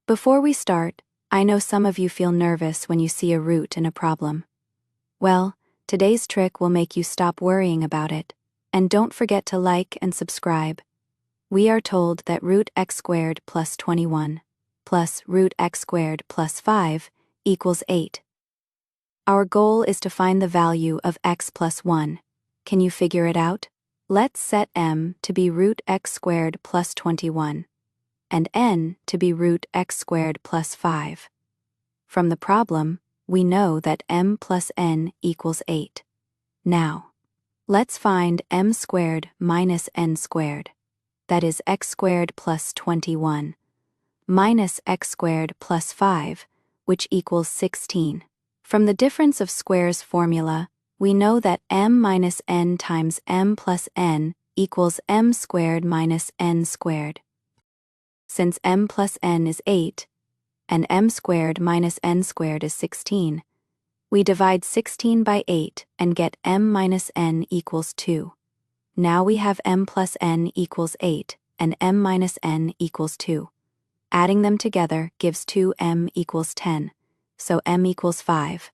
Before we start, I know some of you feel nervous when you see a root in a problem. Well, today's trick will make you stop worrying about it, and don't forget to like and subscribe. We are told that root x squared plus 21 plus root x squared plus 5 equals 8. Our goal is to find the value of x plus 1. Can you figure it out? Let's set m to be root x squared plus 21, and n to be root x squared plus 5. From the problem, we know that m plus n equals 8. Now, let's find m squared minus n squared. That is x squared plus 21, minus x squared plus 5, which equals 16. From the difference of squares formula, we know that m minus n times m plus n equals m squared minus n squared. Since m plus n is 8, and m squared minus n squared is 16, we divide 16 by 8 and get m minus n equals 2. Now we have m plus n equals 8 and m minus n equals 2. Adding them together gives 2m equals 10, so m equals 5.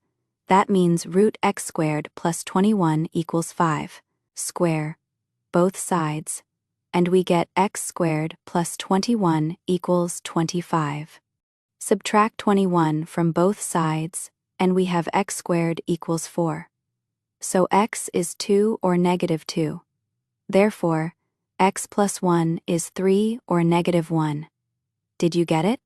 That means root x squared plus 21 equals 5. Square both sides, and we get x squared plus 21 equals 25. Subtract 21 from both sides, and we have x squared equals 4. So x is 2 or negative 2. Therefore, x plus 1 is 3 or negative 1. Did you get it?